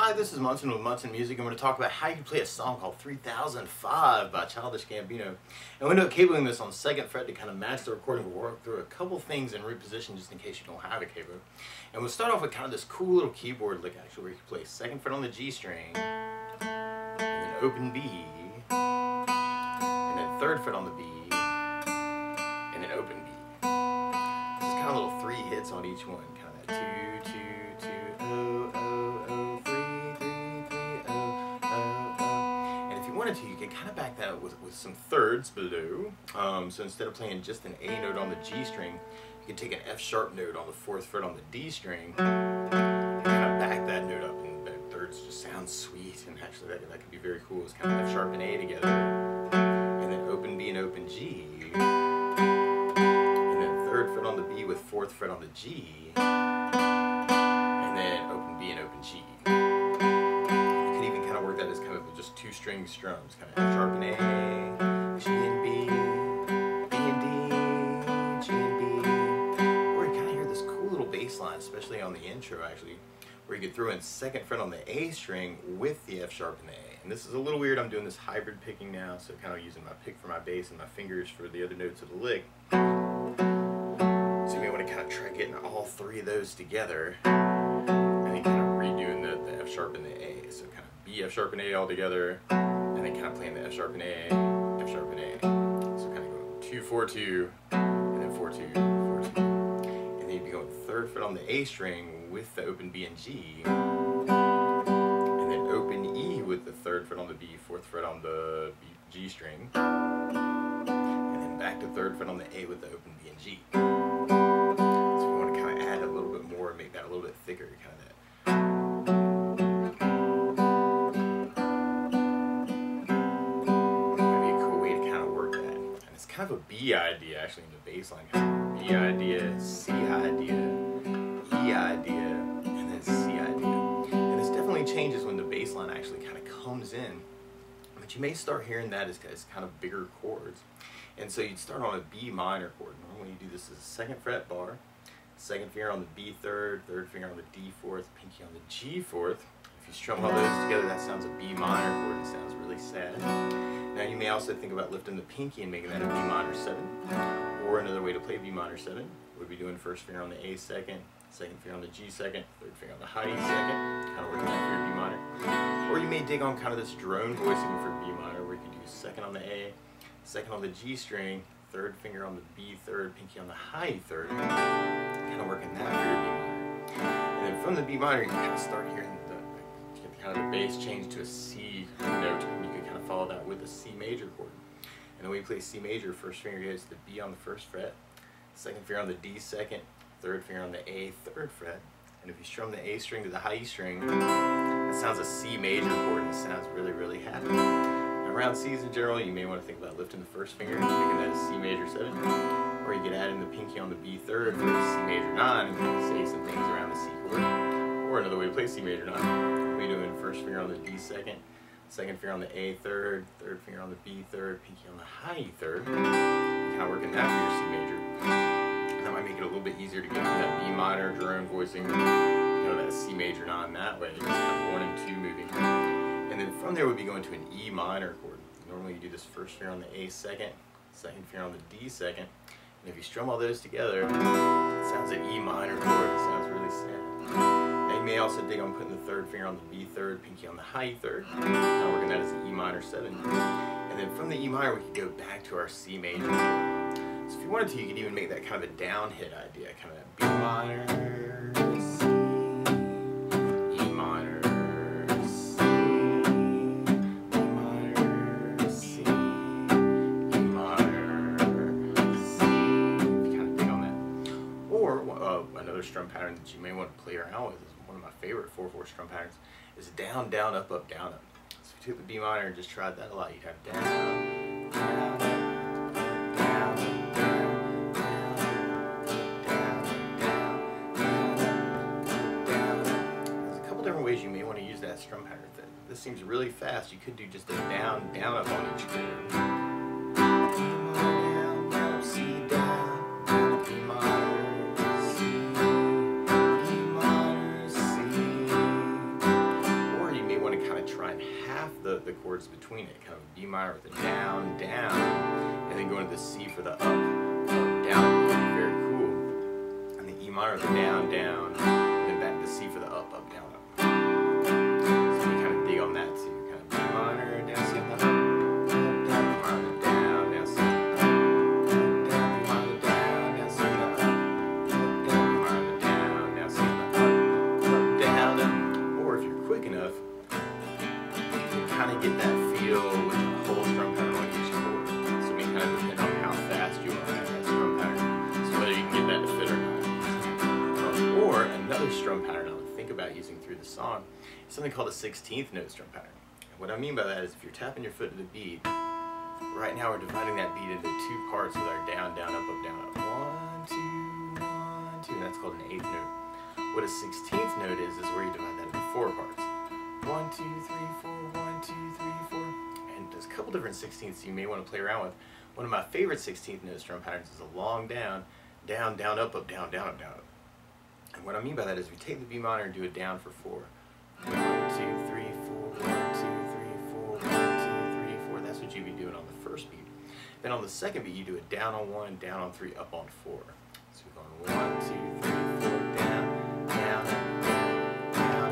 Hi, this is Munson with Munson Music. I'm going to talk about how you can play a song called 3005 by Childish Gambino. And we're going to do cabling this on 2nd fret to kind of match the recording. We'll work through a couple things in root position just in case you don't have a cable. And we'll start off with kind of this cool little keyboard lick actually where you can play 2nd fret on the G string, and then open B, and then 3rd fret on the B, and then open B. This is kind of little 3 hits on each one, kind of that 2, 2, 2, oh, oh, oh, 3, 3, 3, oh, oh, oh. And if you wanted to, you could kind of back that up with some thirds below. So instead of playing just an A note on the G string, you could take an F sharp note on the 4th fret on the D string, and kind of back that note up, and that thirds just sounds sweet. And actually, that could be very cool. It's kind of F sharp and A together, and then open B and open G, and then 3rd fret on the B with 4th fret on the G, and then open B and open G. You could even kind of work that as kind of just 2 string strums, kind of F sharp and A, G and B, B and D, G and B. Or you kind of hear this cool little bass line, especially on the intro actually, where you could throw in 2nd fret on the A string with the F sharp and the A. And this is a little weird. I'm doing this hybrid picking now, so kind of using my pick for my bass and my fingers for the other notes of the lick. So you may want to kind of try getting all 3 of those together, and then kind of redoing the F sharp and the A. So kind of B, F sharp and A all together, and then kind of playing the F sharp and A, F sharp and A. So kind of going 2, 4, 2, and then 4, 2, 4, 2. And then you'd be going 3rd fret on the A string with the open B and G, and then open E with the 3rd fret on the B, 4th fret on the G string, and then back to 3rd fret on the A with the open B and G. So if you want to kind of add a little bit more, make that a little bit thicker, kind of that. Might be a cool way to kind of work that. And it's kind of a B idea actually in the bass line. B idea, C idea, E idea, and then C idea. And this definitely changes when the bass line actually kind of comes in. But you may start hearing that as kind of bigger chords. And so you'd start on a B minor chord. Normally you do this as a 2nd fret bar, 2nd finger on the B 3rd, 3rd finger on the D 4th, pinky on the G 4th. If you strum all those together, that sounds a B minor chord. It sounds really sad. Now you may also think about lifting the pinky and making that a B minor 7. Or another way to play B minor 7 would be doing 1st finger on the A 2nd, 2nd finger on the G 2nd, 3rd finger on the high 2nd, kind of working that for your B minor. Or you may dig on kind of this drone voicing for B minor, where you can do 2nd on the A, 2nd on the G string, 3rd finger on the B 3rd, pinky on the high 3rd, kind of working that for your B minor. And then from the B minor, you can kind of start hearing kind of the bass change to a C note, and you can kind of follow that with a C major chord. And the way you play C major, 1st finger goes to the B on the 1st fret, 2nd finger on the D 2nd, 3rd finger on the A 3rd fret, and if you strum the A string to the high E string, it sounds a C major chord, and it sounds really, really happy. Now, around C's in general, you may want to think about lifting the 1st finger and making that a C major 7, or you could add in the pinky on the B 3rd for a C major 9 and kind of say some things around the C chord. Or another way to play C major 9, we're doing 1st finger on the D 2nd, 2nd finger on the A 3rd, 3rd finger on the B 3rd, pinky on the high E 3rd, kind of working that for your C major. That might make it a little bit easier to get from that B minor drone voicing, that C major 9 that way, just kind of 1 and 2 moving. And then from there we'd be going to an E minor chord. Normally you do this 1st finger on the A 2nd, 2nd finger on the D 2nd, and if you strum all those together, it sounds an E minor chord. It sounds really sad. Now you may also dig on putting the 3rd finger on the B 3rd, pinky on the high 3rd, kind of working that as an E minor 7. And then from the E minor we could go back to our C major. So if you wanted to, you could even make that kind of a down hit idea, kind of that B minor, C, E minor, C, E minor, C, E minor, C. You kind of dig on that. Or another strum pattern that you may want to play around with is one of my favorite 4/4 strum patterns is down, down, up, up, down, up. So if you took the B minor and just tried that a lot, you'd have down, down, down. Ways you may want to use that strum pattern. This seems really fast. You could do just a down, down, up on each chord. Down, down, C, down, down, B minor, C, B minor, C. Or chords between it, kind of a B minor with a down, down, and then going to the C for the up, down, very cool, and the E minor with the down, down, and then back to C for the up, down, up. So you kind of dig on that too, kind of B minor, down, C on the up, down, B minor, down, down, C on the up, down, B minor, down, down, C on the up, down, B minor, down, down, C on the up, down, up. Or if you're quick enough, kind of get that feel with the whole strum pattern on each chord. So it may kind of depend on how fast you are at that strum pattern, so whether you can get that to fit or not. Or another strum pattern I would think about using through the song is something called a 16th note strum pattern. And what I mean by that is if you're tapping your foot to the beat, right now we're dividing that beat into two parts with our down, down, up, down, up. 1, 2, 1, 2, and that's called an 8th note. What a 16th note is where you divide that into 4 parts. 1, 2, 3, 4, 1, 2, 3, 4. And there's a couple different 16ths you may want to play around with. One of my favorite 16th note strum patterns is a long down, down, down, up, down, down, up, down, up. And what I mean by that is we take the B minor and do it down for 4. 1, 2, 3, 4, 1, 2, 3, 4, 1, 2, 3, 4. That's what you'd be doing on the first beat. Then on the second beat, you do it down on 1, down on 3, up on 4. So we're going 1, 2, 3, 4, down, down, down.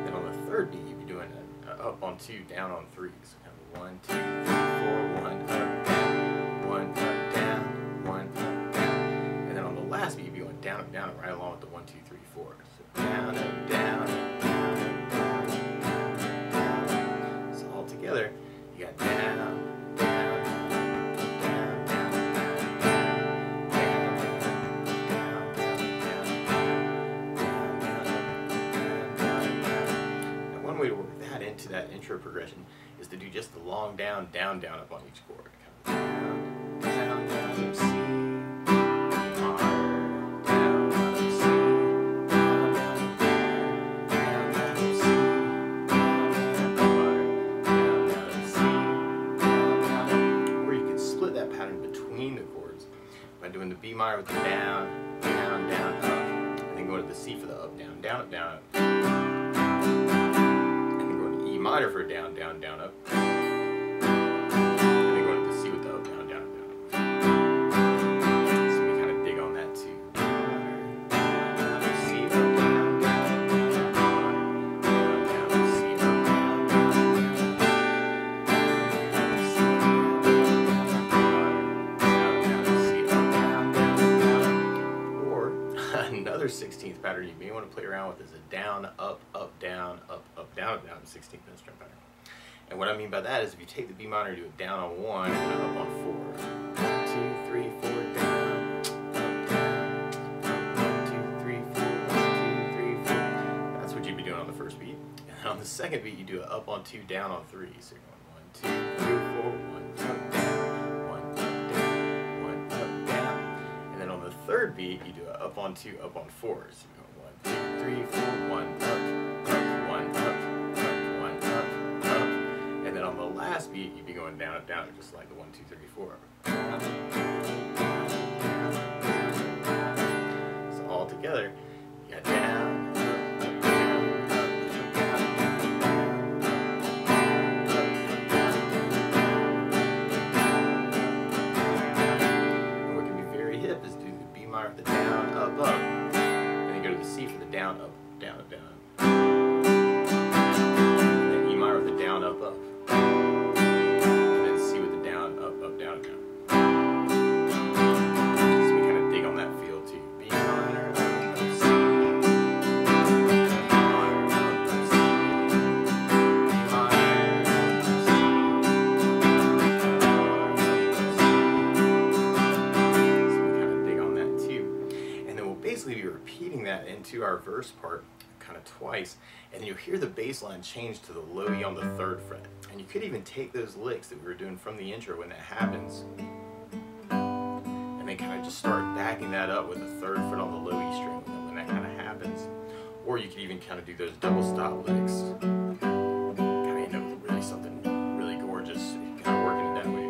Then on the third beat, you'd be doing it up on 2, down on 3. So kind of 1, 2, 3, 4, 1, up, down, 1, up, down, 1, up, down. And then on the last beat, you'd be going down, up, down, right along with the 1, 2, 3, 4. So down, up, down, up, down, up, down, down, down. So all together, you got down, down, down, down, down, down, down, down, down, down, down, down. And one way to work that into that intro progression is to do just the long down, down, down, up on each chord. Down, down, down, up, C, minor, down, down, up, C, down, down, up, down, down, up, C, down, down, up, minor, down, down, up, C, down, down, up. Or you could split that pattern between the chords by doing the B minor with the down, down, down, up, and then going to the C for the up, down, down, up, down, up. E minor for down, down, down, up. And then going to the C with the up, down, down, down, up. So we kind of dig on that too. Down, down, C, up, down, down, down, down, down, C, up, down, down, down, C, up, down, down. Or another 16th pattern you may want to play around with is a down, up, down, up, down, 16th note strum pattern. And what I mean by that is if you take the B minor, do it down on 1 and then up on 4. 1, 2, 3, 4, down, up, down, 1, 2, 3, 4, 1, 2, 3, 4. That's what you'd be doing on the first beat. And then on the second beat, you do it up on 2, down on 3. So you're going 1, 2, 3, 4, 1 up, down, 1 up, down, 1 up, down. And then on the third beat, you do it up on 2, up on 4. So you're going 1, 2, 3, 4, 1 up. And then on the last beat, you'd be going down, up, down, just like the 1, 2, 3, 4. So all together, you got down, up, down, up, down, and what can be very hip is do the B minor with the down, up, and then go to the C for the down, up, down, up, down. And then E minor with the down, up, up. And then C with the down, up, down, down. So we kind of dig on that feel too. B minor, up, C. B minor, up, C. B minor, up, C. So we kind of dig on that too. And then we'll basically be repeating that into our verse part kind of twice, and then you'll hear the bass line change to the low E on the 3rd fret. And you could even take those licks that we were doing from the intro when that happens, and then kind of just start backing that up with the 3rd fret on the low E string when that kind of happens. Or you could even kind of do those double stop licks, kind of end up with really something really gorgeous, kind of working it that way.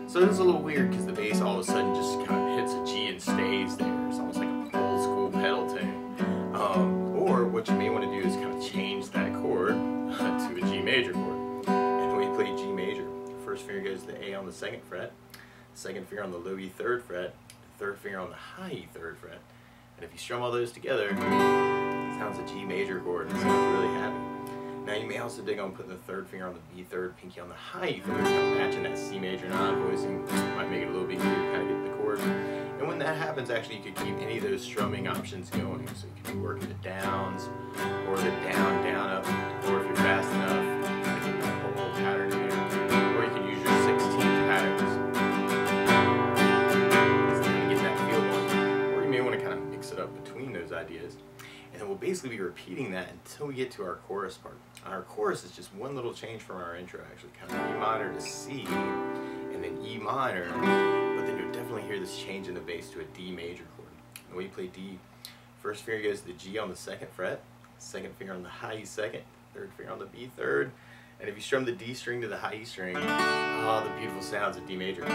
So it's a little weird because the bass all of a sudden just kind of hits a G and stays there. It's almost like an old school pedal tune. Or what you may want to do is kind of change that chord to a G major chord. And we play second finger on the low E 3rd fret, third finger on the high E 3rd fret. And if you strum all those together, it sounds a G major chord and it sounds really happy. Now you may also dig on putting the 3rd finger on the B 3rd, pinky on the high E 3rd, kind of matching that C major non-voicing. Might make it a little bit easier to kind of get the chord. And when that happens, actually you could keep any of those strumming options going. So you could be working the downs, or the down, down, up, or if you're fast enough, you can get that whole pattern in there. Or you can use your 16th patterns to kind of get that feel going. Or you may want to kind of mix it up between those ideas. And then we'll basically be repeating that until we get to our chorus part. And our chorus is just one little change from our intro, actually, kind of E minor to C, and then E minor, but then you'll definitely hear this change in the bass to a D major chord. The way you play D, first finger goes to the G on the 2nd fret, second finger on the high E 2nd, third finger on the B 3rd, and if you strum the D string to the high E string, oh, the beautiful sounds of D major.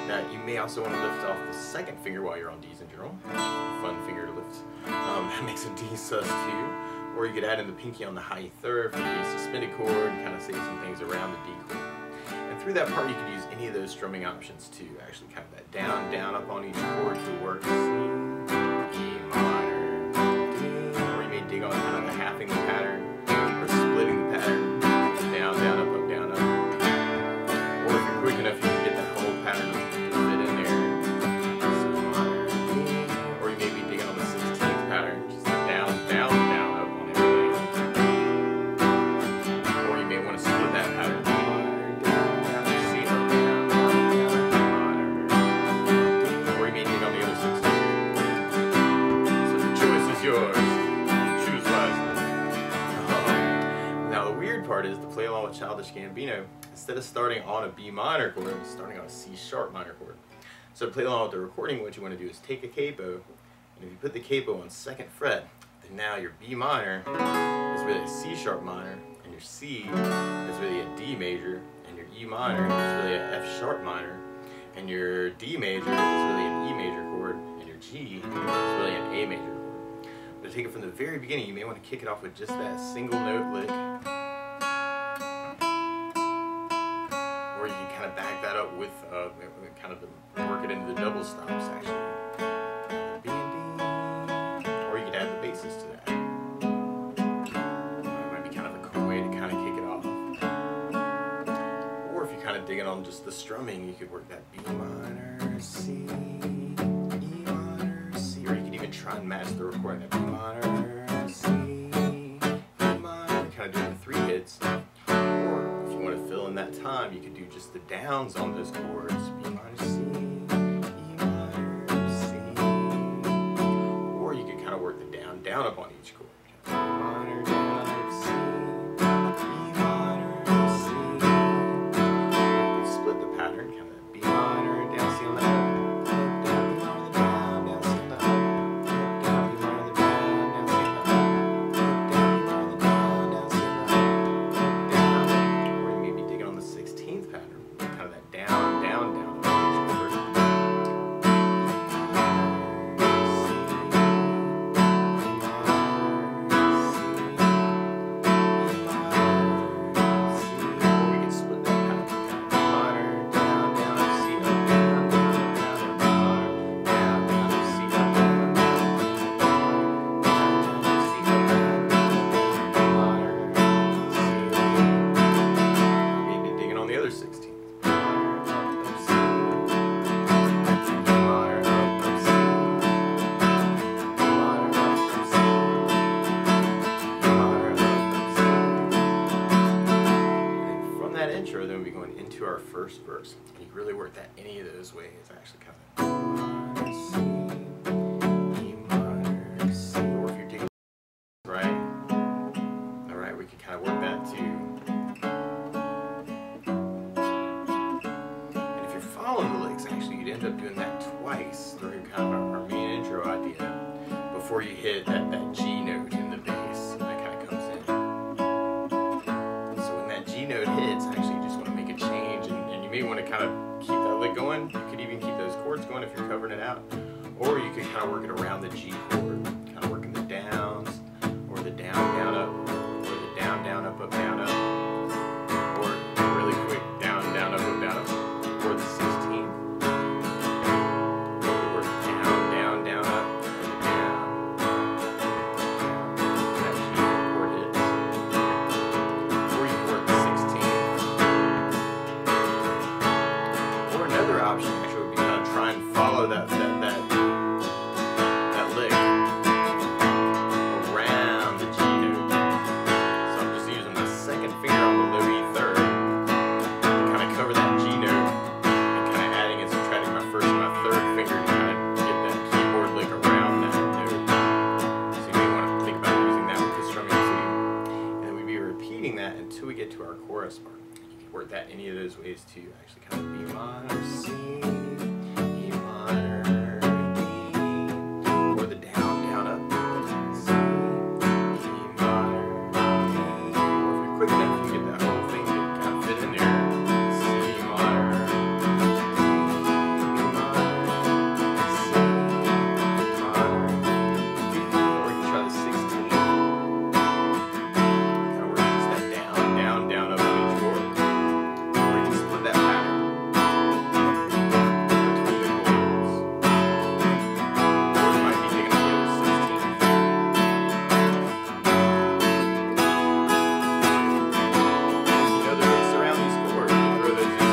Now, you may also want to lift off the 2nd finger while you're on Ds in general. Fun finger to lift. That makes a D sus too. Or you could add in the pinky on the high E 3rd for the D suspended chord and kind of say some things around the D chord. And through that part, you could use any of those strumming options too. Actually, kind of that down, down, up on each chord to work C, E minor, D. Or you may dig on kind of the halving the pattern or splitting the pattern. Down, down, up, down, up. Or if you're quick enough, you can get that whole pattern to fit in there. C minor, D. Or you may be digging on the 16th pattern, just down, down, down, up on everything. Or you may want to split that pattern. D minor, down, down, C, up, down, down, down, D. Or you may dig on the other 16th. So the choice is yours. Choose wisely. Now the weird part is to play along with Childish Gambino, instead of starting on a B minor chord, it's starting on a C sharp minor chord. So to play along with the recording, what you want to do is take a capo, and if you put the capo on 2nd fret, then now your B minor is really a C sharp minor, and your C is really a D major, and your E minor is really a F sharp minor, and your D major is really an E major chord, and your G is really an A major chord. But to take it from the very beginning, you may want to kick it off with just that single note lick. Or you can kind of back that up with kind of work it into the double stops, actually. B and D. Or you could add the basses to that. It might be kind of a cool way to kind of kick it off. Or if you kind of dig in on just the strumming, you could work that B minor, C, E minor, C. Or you could even try and match the recording, that B minor, C, E minor, kind of doing the 3 hits. Or if you want to fill in that time, you could do just the downs on those chords, B minor, C, E minor, C. Or you could kind of work the down, down up on each chord. B minor, down, up, C, E minor, C. Or you could split the pattern, kind of B minor, down, C on the up. Then we'll be going into our first verse. And you can really work that any of those ways, actually, kind of C, E minor, C, or if you're digging right, all right, we can kind of work that too. And if you're following the licks, actually, you'd end up doing that twice through kind of our main intro idea before you hit that G note in the bass. And that kind of comes in. So when that G note hits, actually, you just want to make a change, and you may want to kind of keep that lick going. You could even keep those chords going if you're covering it out. Or you could kind of work it around the G chord, kind of working the downs, or the down, down, up, or the down, down, up, down, up, or really quick down, down, up, down, up, or the 16th. work that any of those ways too. Actually, kind of B minor, C, E minor, D, or the down, down, up, C, E minor, D. Or if you're quick enough, you can get that whole thing to kind of fit in there. C minor, D, E minor, C, E minor, D. Or you can try the 16. Kind of work just that down, down, down, up on each chord. Or you can split that pattern between the chords. Or you might be taking up the other 16. You know the licks around these chords, you throw those in too.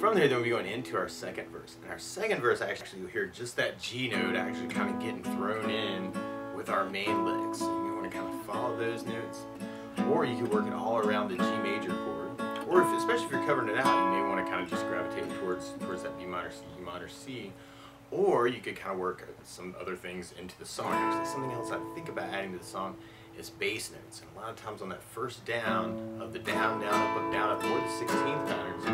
From there, then we'll be going into our second verse. And our second verse, actually, you'll hear just that G note actually kind of getting thrown in with our main licks. So you want to kind of follow those notes. Or you could work it all around the G major chord. Or if, especially if you're covering it out, you may want to kind of just gravitate towards that B minor, C, E minor, C. Or you could kind of work some other things into the song. Actually, something else I think about adding to the song is bass notes. And a lot of times on that first down of the down, down, up, or the 16th patterns,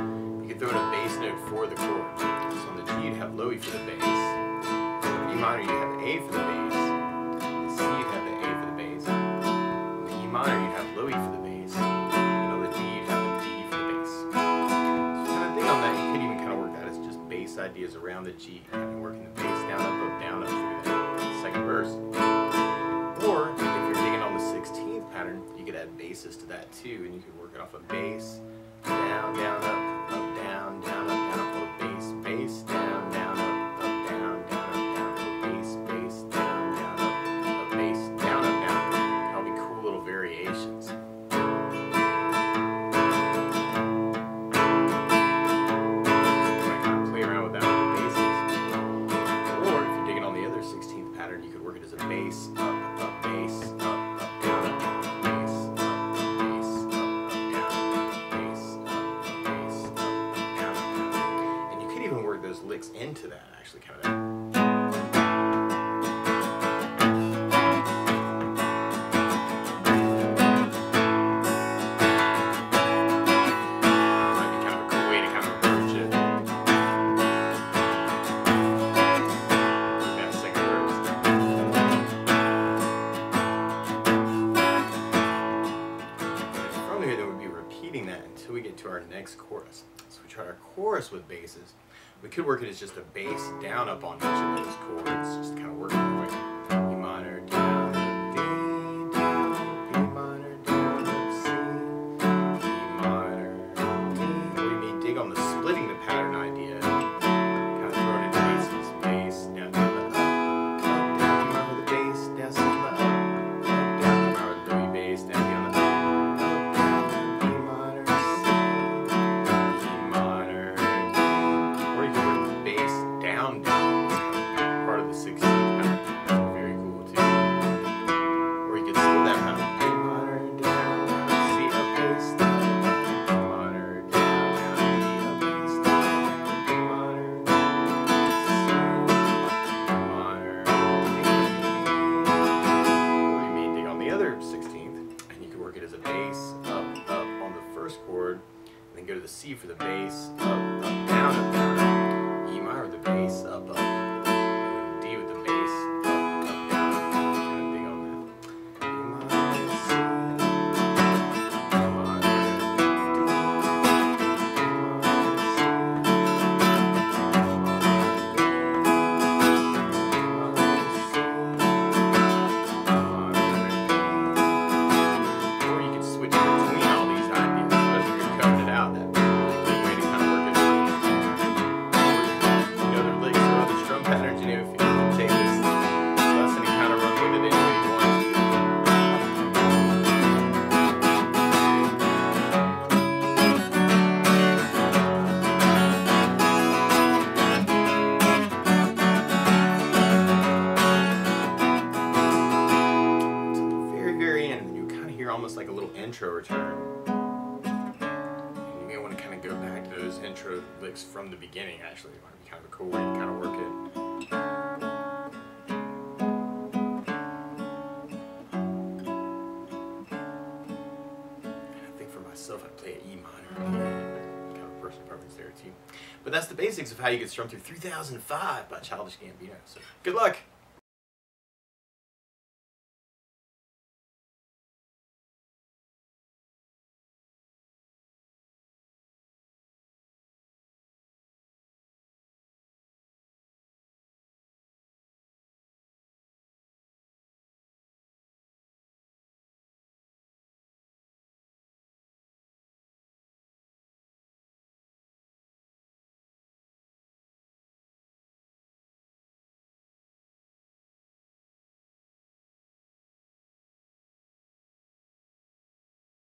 you can throw in a bass note for the chord. So on the G, you'd have low E for the bass. On the B minor, you'd have A for the bass. On the C, you'd have the A for the bass. On the E minor, you'd have low E for the bass. And on the D, you'd have the D for the bass. So kind of think on that, you could even kind of work that as just bass ideas around the G, kind of working the bass down, up, through that second verse. Or if you're digging on the 16th pattern, you could add basses to that too, and you could work it off a bass, down, down, up, down, down, up, or bass, bass, down, down, up, down, down, up, or bass, bass, down, down, up, bass, down, down. That'll be cool little variations. So kind of play around with that with the basses. Or if you're digging on the other 16th pattern, you could work it as a bass, up, bass, up, down, up, bass, up, bass, up, down, bass, up, down, up. And you could even work those licks into that, actually, kind of. Until we get to our next chorus. So we try our chorus with basses. We could work it as just a bass down up on each of those chords, just kind of working our way. E minor, down, D, down, B minor, down, C, E minor, D. Or we may dig on the splitting the pattern idea, kind of throwing in basses, bass, down, down, up, down, E minor with the bass, down, C, up, down, E minor with the low bass, down, down, up. Go to the C for the bass, up, down, E minor with the bass, up, and D with the bass, up, down, kind of dig on that. E minor, C, E minor, D, or you can switch between all these ideas, especially if you're cutting it out. That'd be a really good way to kind of work it. You know, their licks or other strum patterns, you know, if you can take this lesson and kind of run with it any way you want. To the very, very end, and you kind of hear almost like a little intro return. And you may want to intro licks from the beginning, actually. It might be kind of a cool way to kind of work it. I think for myself, I'd play an E minor. Kind of a personal preference there, too. But that's the basics of how you get strummed through 3005 by Childish Gambino. So, good luck!